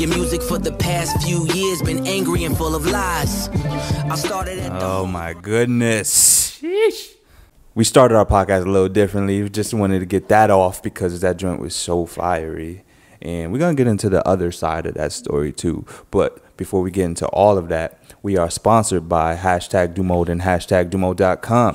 Your music for the past few years been angry and full of lies. I started at Oh my goodness. Sheesh. We started our podcast a little differently. We just wanted to get that off because that joint was so fiery. And we're going to get into the other side of that story too. But before we get into all of that, we are sponsored by #Dumode and #Dumode.com.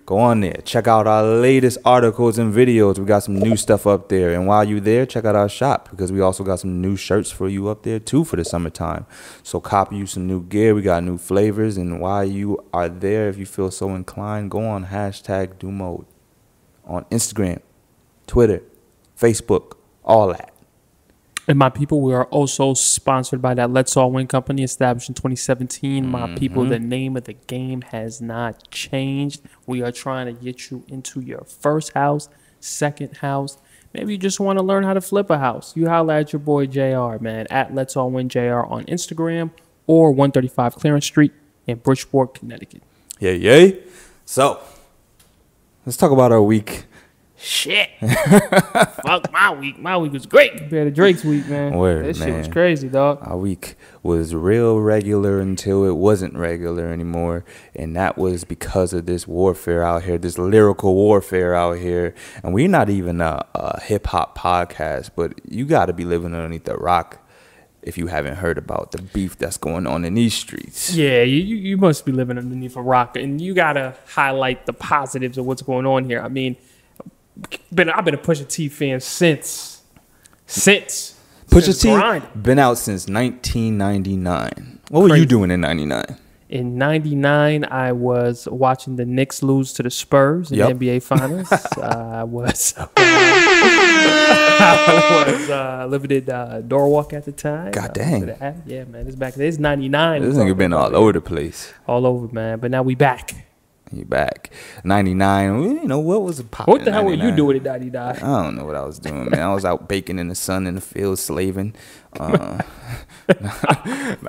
Go on there. Check out our latest articles and videos. We got some new stuff up there. And while you're there, check out our shop because we also got some new shirts for you up there too for the summertime. So copy you some new gear. We got new flavors. And while you are there, if you feel so inclined, go on #Dumode on Instagram, Twitter, Facebook, all that. And my people, we are also sponsored by that Let's All Win company established in 2017. My people, the name of the game has not changed. We are trying to get you into your first house, second house. Maybe you just want to learn how to flip a house. You holla at your boy JR, man, at Let's All Win JR on Instagram or 135 Clarence Street in Bridgeport, Connecticut. Yay. So, let's talk about our week. Shit. Fuck my week. My week was great compared to Drake's week, man. That shit was crazy, dog. Our week was real regular until it wasn't regular anymore. And that was because of this warfare out here, this lyrical warfare out here. And we're not even a hip-hop podcast, but you got to be living underneath the rock if you haven't heard about the beef that's going on in these streets. Yeah, you must be living underneath a rock. And you got to highlight the positives of what's going on here. I mean, I've been a Pusha T fan since Pusha T been out since 1999. What were you doing in 99? In 99, I was watching the Knicks lose to the Spurs in the NBA Finals. I was living in Norwalk at the time. God dang. Yeah, man, it's back there. It's 99. This nigga been all over the place. All over, man. But now we back. You back. 99. You know, what was popping? What the hell were you doing in 99? I don't know what I was doing, man. I was out baking in the sun in the field, slaving. I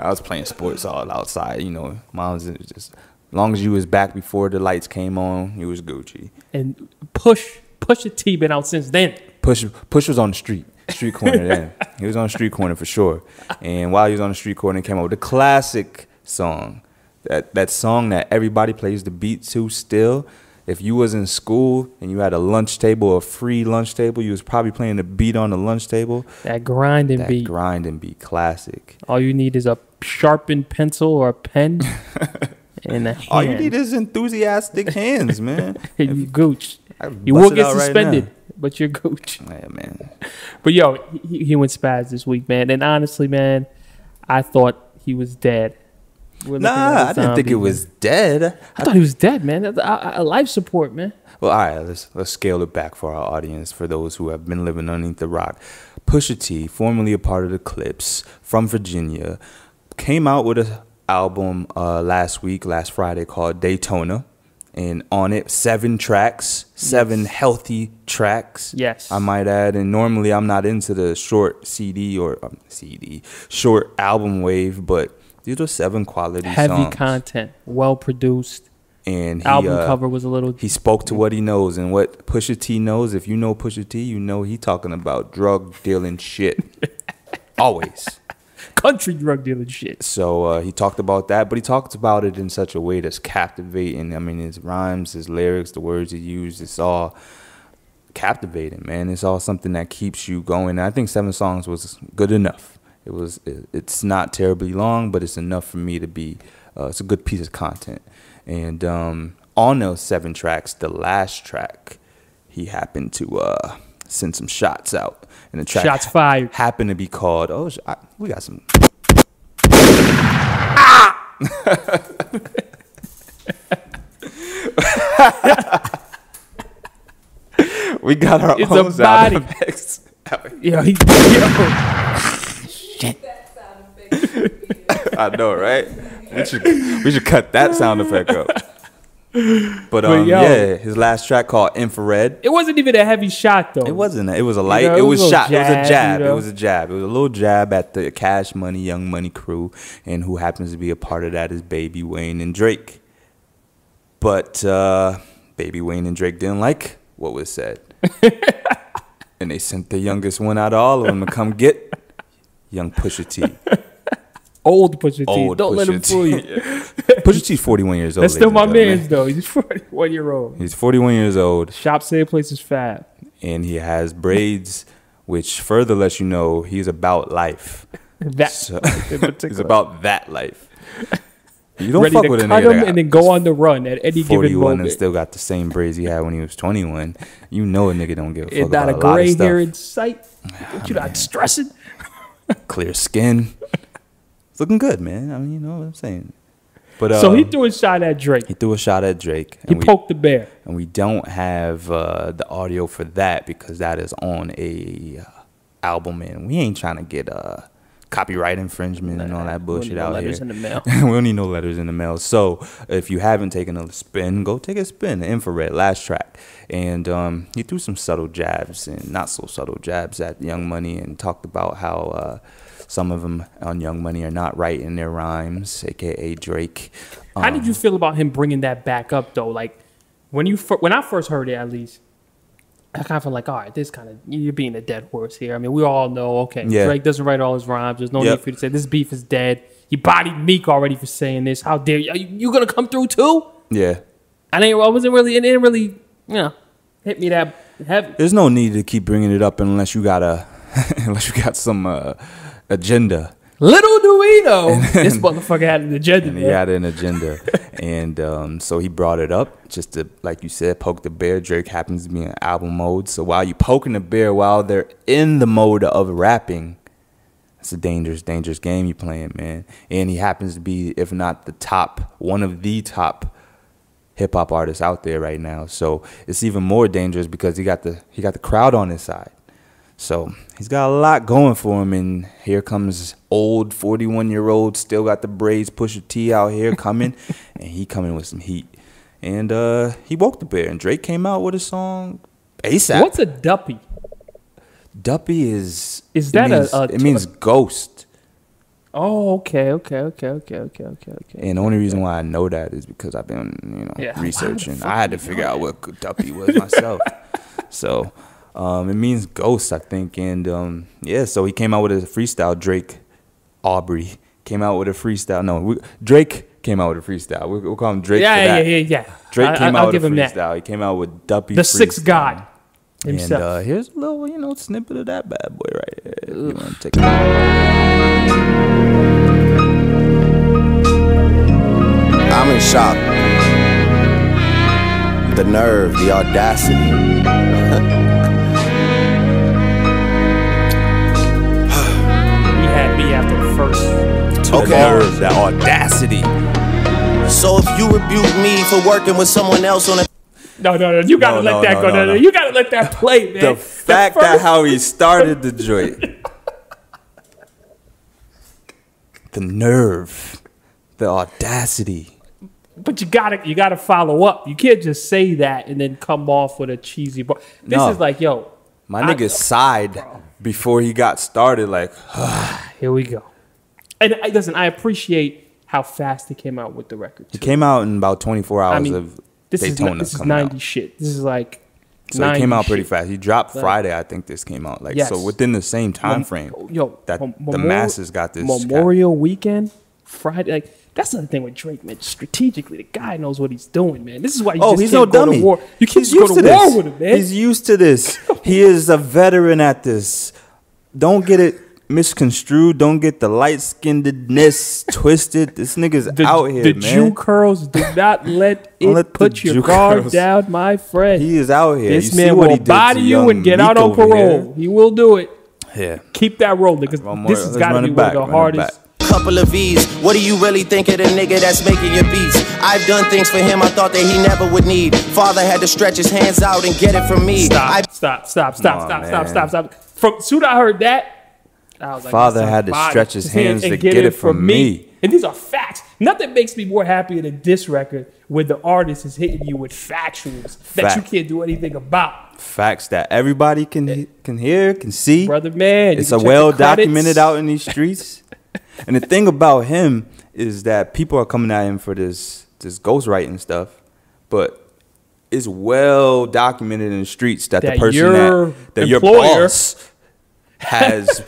was playing sports all outside. You know, mom's just, as long as you was back before the lights came on, you was Gucci. And Pusha T been out since then. Push was on the street corner then. He was on the street corner for sure. And while he was on the street corner, he came out with a classic song. That song that everybody plays the beat to still. If you was in school and you had a lunch table, a free lunch table, you was probably playing the beat on the lunch table. That grinding beat. That grinding beat, classic. All you need is a sharpened pencil or a pen and a hand. All you need is enthusiastic hands, man. You gooch. You will get suspended, but you're gooch. Yeah, man. But yo, he went spaz this week, man. And honestly, man, I thought he was dead. Nah, I didn't think it was dead. I thought he was dead, man. A life support, man. Well, all right, let's scale it back for our audience, for those who have been living underneath the rock. Pusha T, formerly a part of the Clips, from Virginia, came out with an album last Friday, called Daytona. And on it, 7 tracks, 7 healthy tracks. Yes. I might add. And normally I'm not into the short short album wave, but these are 7 quality songs. Heavy content, well produced. And he, album cover was a little. He spoke to what he knows, and what Pusha T knows. If you know Pusha T, you know he talking about drug dealing shit. Always. Country drug dealing shit. So he talked about that, but he talked about it in such a way that's captivating. I mean, his rhymes, his lyrics, the words he used, it's all captivating, man. It's all something that keeps you going. And I think 7 songs was good enough. It's not terribly long, but it's enough for me to be. It's a good piece of content. And on those 7 tracks, the last track, he happened to send some shots out, and the track shots fired happened to be called. We got some. We got our own sound effects. Shit. I know, right? We should cut that sound effect up. But yeah, his last track called Infrared. It wasn't even a heavy shot though. It wasn't. It was a light. It was shot. It was a jab. It was a jab. It was a little jab at the Cash Money, Young Money crew, and who happens to be a part of that is Baby Wayne and Drake. But Baby Wayne and Drake didn't like what was said, and they sent the youngest one out of all of them to come get Young Pusha T. Old Pusha T. Old Don't let Pusha him T. fool you. Pusha T's 41 years old. That's still my man. man's, though. He's 41-year-old. He's 41 years old. Shop same place as Fab. And he has braids, which further lets you know he's about life. That So, in particular. he's about that life. You don't Ready fuck to with a cut nigga him that and then go on the run at any given 41 moment. and still got the same braids he had when he was 21. You know a nigga don't give a fuck And not about a a lot of gray stuff. hair in sight. What you not stressing? Clear skin. It's looking good, man. I mean, you know what I'm saying. But So he threw a shot at Drake. he threw a shot at Drake. He poked the bear. And we don't have the audio for that because that is on a album, and we ain't trying to get copyright infringement and all that bullshit out letters here. in the mail. We don't need no letters in the mail. So if you haven't taken a spin, go take a spin. The Infrared, last track. And he threw some subtle jabs and not so subtle jabs at Young Money and talked about how some of them on Young Money are not right in their rhymes, a.k.a. Drake. How did you feel about him bringing that back up, though? Like, when I first heard it, at least, I kind of felt like, all right, this kind of, you're being a dead horse here. I mean, we all know, okay, Yeah. Drake doesn't write all his rhymes. There's no need for you to say, this beef is dead. You bodied Meek already for saying this. How dare you? You going to come through, too? Yeah. It didn't really, hit me that heavy. There's no need to keep bringing it up unless you got some agenda. Little do we know, this motherfucker had an agenda. And he had an agenda. And so he brought it up just to, like you said, poke the bear. Drake happens to be in album mode. So while you poking the bear while they're in the mode of rapping, it's a dangerous, dangerous game you playing, man. And he happens to be, if not the top, one of the top hip-hop artists out there right now. So it's even more dangerous because he got the crowd on his side. So he's got a lot going for him, and here comes old 41-year-old, still got the braids, Pusha T out here coming, and he coming with some heat. And he woke the bear, and Drake came out with a song ASAP. What's a Duppy? Duppy is that it means ghost. Oh, okay. And the only reason why I know that is because I've been, researching. I had to figure out what Duppy was myself. So it means ghost, I think. And so he came out with a freestyle. Drake Aubrey came out with a freestyle. No, Drake came out with a freestyle. We'll call him Drake. Yeah. Drake came out with a freestyle. That. He came out with Duppy, the sixth god himself. And here's a little, snippet of that bad boy right here. If you want to take I'm in shock. The nerve, the audacity. He had me after the first two Okay. bars. The audacity. So if you rebuke me for working with someone else on a No. You gotta let that go. No. You gotta let that play, man. The fact that how he started the joint. The nerve. The audacity. But you gotta follow up. You can't just say that and then come off with a cheesy bar. This is like, yo. My nigga sighed before he got started, like, Here we go. And listen, I appreciate how fast he came out with the record. he came out in about 24 hours of Daytona. This is coming 90 out. shit. This is like So it came out pretty shit. fast. He dropped Friday, I think this came out. Like, Yes. so within the same time frame Yo, that the masses got this. Memorial Weekend, Friday. Like, that's the thing with Drake, man. Strategically, the guy knows what he's doing, man. This is why you just He's can't no go dummy. to war. You can't He's just go used to to war this. with him, man. He's used to this. He is a veteran at this. Don't get it misconstrued. Don't get the light-skinnedness twisted. This nigga's out here, the man. Jew curls do not let it Don't let the put your Jew guard curls. down, my friend. He is out here. This You see man what he will did body to you young and get Meek out on over parole. He will do it. here. Yeah. Keep that rolling because One more. this has Let's got to run be it one back, of run the it hardest. couple of V's. What do you really think of the nigga that's making your beats? I've done things for him I thought that he never would need. Father had to stretch his hands out and get it from me. Stop. From soon I heard that, I was like, Father listen, had to body stretch his hands and to get it from me. And these are facts. Nothing makes me more happier than this record where the artist is hitting you with factuals that you Fact. can't do anything about. Facts that everybody can hear, can see. Brother, man. It's you a can check the well credits. documented out in these streets. And the thing about him is that people are coming at him for this ghostwriting stuff, but it's well documented in the streets that the That person your that your employer boss has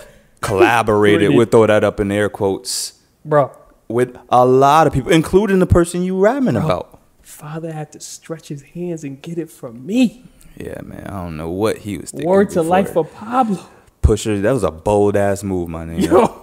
collaborated, we'll throw that up in air quotes, bro, with a lot of people, including the person you rapping about. Father had to stretch his hands and get it from me. Yeah, man, I don't know what he was thinking. Word to life for Pablo. Pusha, that was a bold ass move, my nigga.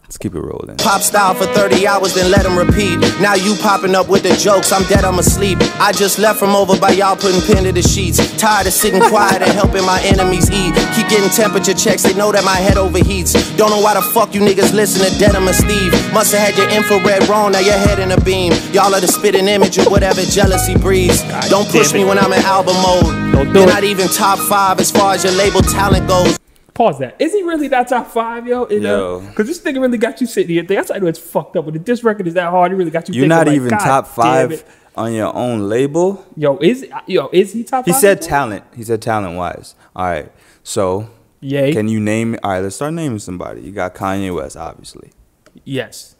Let's keep it rolling. Pop style for 30 hours, then let them repeat. Now you popping up with the jokes, I'm dead, I'm asleep. I just left from over by y'all putting pen to the sheets. Tired of sitting quiet and helping my enemies eat. Keep getting temperature checks, they know that my head overheats. Don't know why the fuck you niggas listen to Dead, I'm a Steve. Musta had your infrared wrong, now your head in a beam. Y'all are the spitting image of whatever jealousy breeds. Don't push me when I'm in album mode. You're not even top 5 as far as your label talent goes. Pause that. Is he really that top 5, yo? Yo. Because this nigga really got you sitting here. That's why I know it's fucked up. But if this record is that hard, he really got you You're thinking not like, even God top damn 5 it. on your own label. Is he top 5? He said talent. He said talent-wise. All right. So, Yay. can you name... All right, let's start naming somebody. You got Kanye West, obviously. Yes.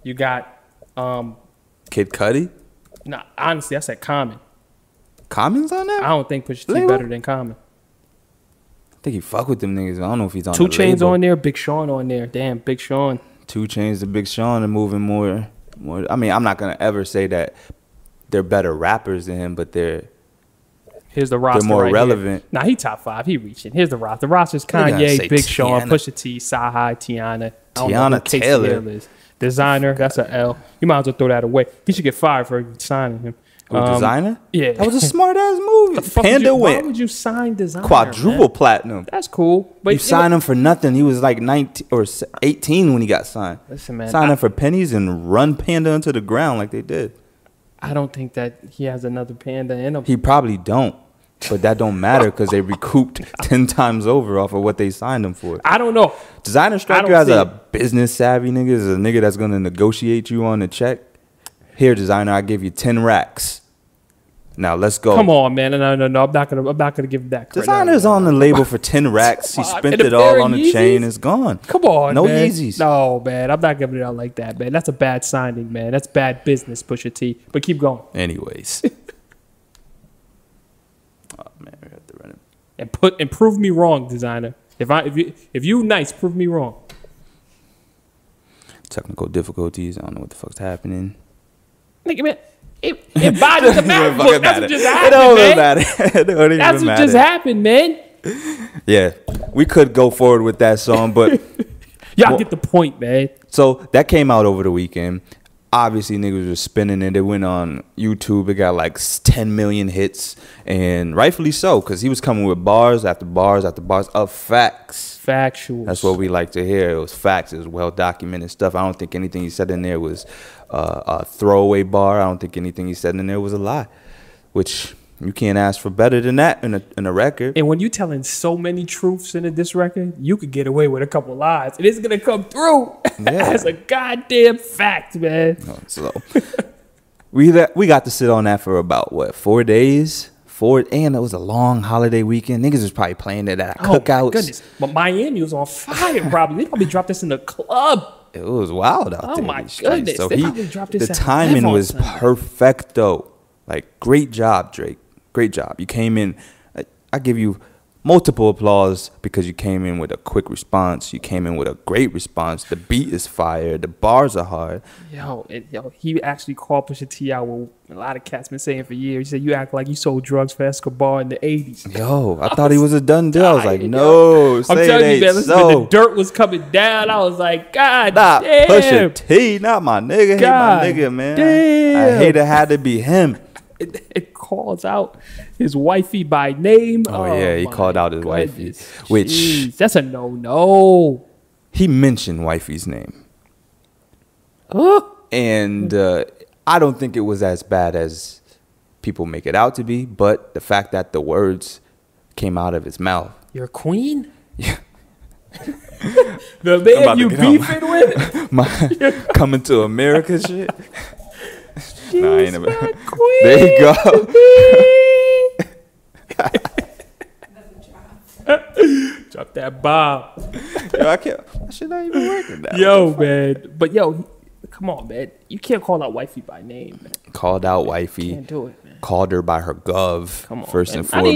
You got... Kid Cudi? Nah, honestly, I said Common. Common's on that? I don't think Pusha T Label? better than Common. I think he fuck with them niggas. I don't know if he's on 2 the Chainz label. on there, Big Sean on there. Damn, Big Sean. 2 Chainz to Big Sean and moving more. I mean, I'm not going to ever say that they're better rappers than him, but Here's the roster. they're more right relevant. Here. Nah, he top 5. He reaching. Here's the roster. The roster's gotta Kanye, say Big Sean, Tiana. Pusha T, Sahai, Tiana. I don't know Tiana who Casey Taylor. Hill is. Designer, that's an L. You might as well throw that away. He should get fired for signing him. Designer? Yeah. That was a smart ass move. Panda Why went would you sign Designer? quadruple man? platinum. That's cool. But You signed him for nothing. He was like 19 or 18 when he got signed. Listen, man. Sign him for pennies and run Panda into the ground like they did. I don't think that he has another Panda in him. He probably don't. But that don't matter because they recouped 10 times over off of what they signed him for. I don't know. Designer strike don't you as see a it. business savvy nigga, is a nigga that's going to negotiate you on the check. Here, designer, I give you 10 racks. Now let's go. Come on, man. No. I'm not gonna give him that credit. Designer's on the label for 10 racks. He spent And a it all pair on of the chain. Yeezys? It's gone. Come on, no man. Yeezys. No, man. I'm not giving it out like that, man. That's a bad signing, man. That's bad business, Pusha T. But keep going. Anyways. Oh man, we have to run it. And prove me wrong, designer. If you nice, prove me wrong. Technical difficulties. I don't know what the fuck's happening. Nigga, man. It bothers the MacBook. That's what just It happened, don't man. matter. It don't even That's what matter. just happened, man. Yeah, we could go forward with that song, but Y'all get the point, man. so that came out over the weekend. Obviously, niggas were spinning it. It went on YouTube. It got like 10 million hits, and rightfully so, because he was coming with bars after bars after bars of facts. Factual. That's what we like to hear. It was facts. It was well documented stuff. I don't think anything he said in there was a throwaway bar. I don't think anything he said in there was a lie, which you can't ask for better than that in a record. And when you telling so many truths in this record, you could get away with a couple lies. And it's going to come through as a goddamn fact, man. So we got to sit on that for about, 4 days? And it was a long holiday weekend. Niggas was probably playing it at cookouts. Oh, my goodness. But Miami was on fire, probably. They probably dropped this in the club. It was wild out there. Oh, my these streets. goodness. So They probably dropped this the at timing 11 was on Sunday. perfecto. Like, great job, Drake. Great job. You came in. I give you multiple applause because you came in with a quick response. You came in with a great response. The beat is fire. The bars are hard. Yo, he actually called Pusha T out what a lot of cats been saying for years. He said, you act like you sold drugs for Escobar in the 80s. Yo, I thought he was a done deal. I was like, dying, no, I'm say telling it you, man, ain't listen, so. when the dirt was coming down, I was like, God Nah, damn. Pusha T, not my nigga. Hate God my nigga, man. damn. I hate it had to be him. It calls out his wifey by name. Oh, yeah, he my called out his wifey, goodness. which- Jeez, that's a no. He mentioned wifey's name. Huh? And I don't think it was as bad as people make it out to be, but the fact that the words came out of his mouth. You're a queen? Yeah. The about man to you get on beefing with? My coming to America shit. She's Nah, I ain't my never. queen. There you go. Drop that bomb. Yo, I can't. My shit not even working now. Yo, man. But yo, come on, man. You can't call out wifey by name, man. Called out wifey. Can't do it, man. Called her by her gov. Come on, First man. and I foremost.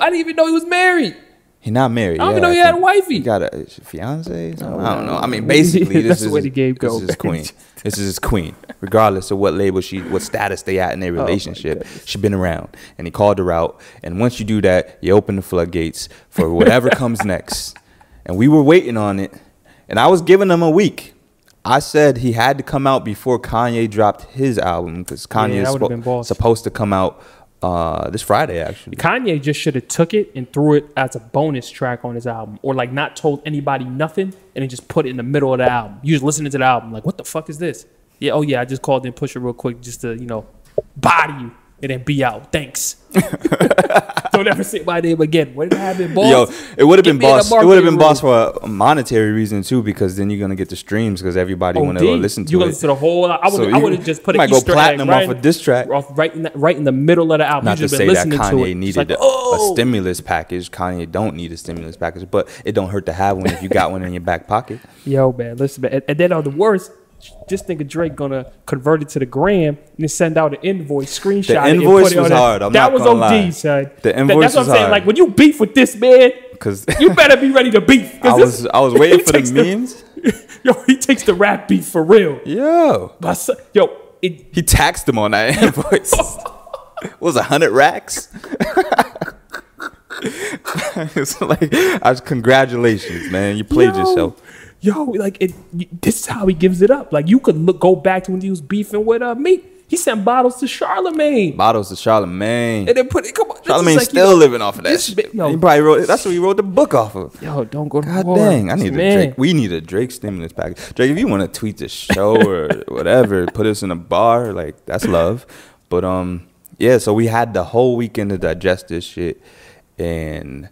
didn't even know he was married. He not married. I don't even know he had a wifey. He got a fiance. I don't know. I mean, basically, this is where the game goes. This is his queen. This is his queen. Regardless of what label what status they at in their relationship, she been around, and he called her out. And once you do that, you open the floodgates for whatever comes next. And we were waiting on it, and I was giving him a week. I said he had to come out before Kanye dropped his album because Kanye is supposed to come out this Friday, actually. Kanye just should have took it and threw it as a bonus track on his album, or like not told anybody nothing and then just put it in the middle of the album. You just listening to the album like, what the fuck is this? Yeah, oh yeah, I just called in Pusha real quick just to, you know, body you and then be out. Thanks. Don't ever say my name again. What did I have been boss? Yo, it would have been boss. It would have been boss for a monetary reason too, because then you're gonna get the streams because everybody want to go listen to it. You listen to the whole. I would have just put an Easter egg off a diss track, right in the middle of the album. Not to say that Kanye needed a stimulus package. Kanye don't need a stimulus package, but it don't hurt to have one if you got one in your back pocket. Yo, man, listen, man, and then the worst. This nigga Drake gonna convert it to the gram and then send out an invoice screenshot. The invoice was hard. That was OD, son. The invoice that's what I'm saying. hard. Like when you beef with this man, because you better be ready to beef. I was waiting for the memes. Yo, he takes the rap beef for real. He taxed him on that invoice. What was 100 racks? It's like, congratulations, man. You played yourself. Yo, like this is how he gives it up. Like you could go back to when he was beefing with me. He sent bottles to Charlemagne. Bottles to Charlemagne. And then come on. Charlemagne's like, still living off of that shit. Yo, he probably wrote. That's what he wrote the book off of. Yo, don't go to God war. Dang, I need a Drake. We need a Drake stimulus package. Drake, if you want to tweet the show or whatever, put us in a bar, like that's love. But yeah. So we had the whole weekend to digest this shit, and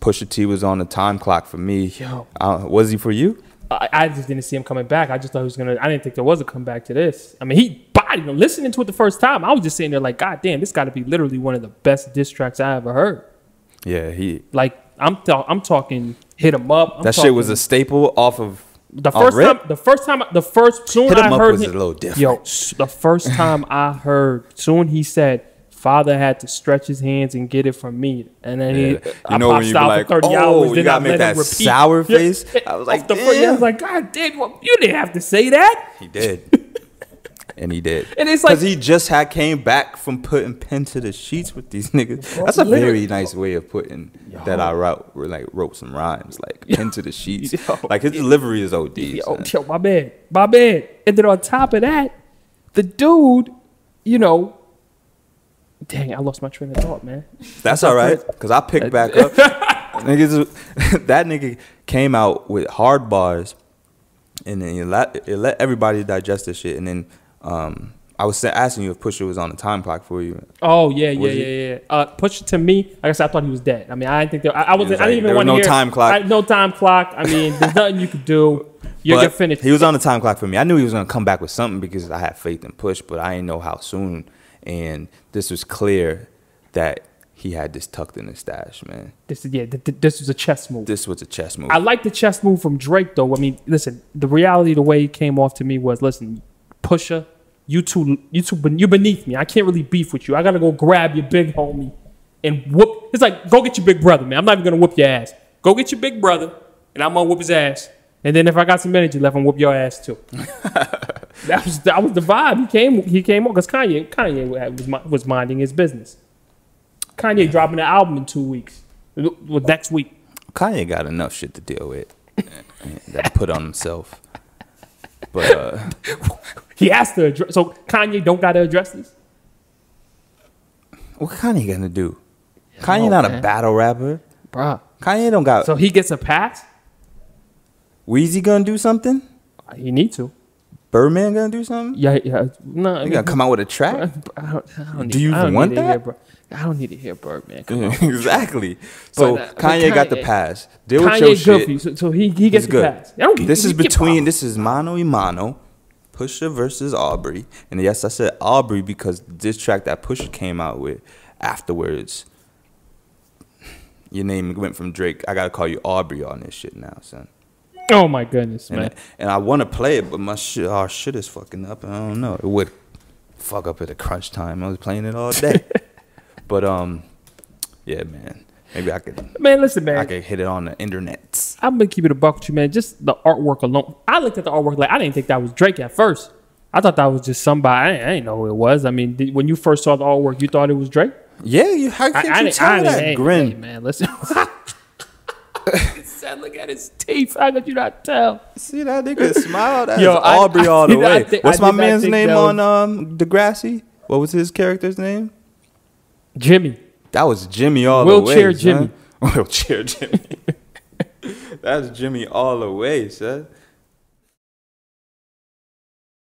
Pusha T was on the time clock for me. Yo. Was he for you? I just didn't see him coming back. I just thought he was gonna. I didn't think there was a comeback to this. I mean, he bodied him. Listening to it the first time, I was just sitting there like, God damn, this got to be literally one of the best diss tracks I ever heard. Yeah, I'm talking hit him up. That shit was a staple off of the first time. The first soon hit him I up heard was him, a little different. Yo, the first time I heard, soon he said, Father had to stretch his hands and get it from me, and then I popped out like, for 30 hours. You then gotta make that sour face. I was like, I was like, God damn, you didn't have to say that. He did, and he did, and it's like because he just came back from putting pen to the sheets with these niggas. That's a very nice way of putting that. I wrote some rhymes like pen to the sheets. Like his delivery is OD. Yo, my man, and then on top of that, the dude, you know. Dang, I lost my train of thought, man. That's all right, because I picked back up. That nigga came out with hard bars, and then it let everybody digest this shit. And then I was asking you if Pusha was on the time clock for you. Oh, yeah. Pusha, to me, like I said, I thought he was dead. I mean, I didn't think I didn't even want to hear. Time clock. No time clock. I mean, there's nothing you could do. You're finished. He was on the time clock for me. I knew he was going to come back with something because I had faith in Push, but I didn't know how soon. And this was clear that he had this tucked in his stash, man. This was a chess move. This was a chess move. I like the chess move from Drake, though. I mean, listen, the reality, the way it came off to me was, listen, Pusha, you beneath me. I can't really beef with you. I gotta go grab your big homie and whoop. It's like, go get your big brother, man. I'm not even gonna whoop your ass. Go get your big brother, and I'm gonna whoop his ass. And then if I got some energy left, I'm gonna whoop your ass too. That was the vibe. He came on because Kanye was minding his business. Kanye dropping an album in 2 weeks. Next week. Kanye got enough shit to deal with that he put on himself. But he has to address. So Kanye don't gotta address this. What Kanye gonna do? Kanye not a battle rapper, bruh. Kanye don't got. So he gets a pass. Weezy gonna do something? He need to. Birdman gonna do something? Yeah. No, he gonna come out with a track? Do you even want that? I don't need to hear Birdman. Exactly. So Kanye got the pass. Deal with your shit. So he gets the pass. This is mano y mano. Pusha versus Aubrey. And yes, I said Aubrey because this track that Pusha came out with afterwards, your name went from Drake. I gotta call you Aubrey on this shit now, son. Oh my goodness, man. And I want to play it, but our shit is fucking up. I don't know. It would fuck up at a crunch time. I was playing it all day. But yeah, man. Maybe I could. Man, listen, man. I could hit it on the internet. I'm gonna keep it a buck with you, man. Just the artwork alone. I looked at the artwork like I didn't think that was Drake at first. I thought that was just somebody. I didn't know who it was. I mean, when you first saw the artwork, you thought it was Drake? Yeah, how can you tell that grin? Hey, man, listen. Said, look at his teeth. How could you not tell? See that nigga smile? That's Yo, Aubrey all the way. What's my man's name on Degrassi? What was his character's name? Jimmy. That was Jimmy all the way. Wheelchair Jimmy. Wheelchair Jimmy. That's Jimmy all the way, son.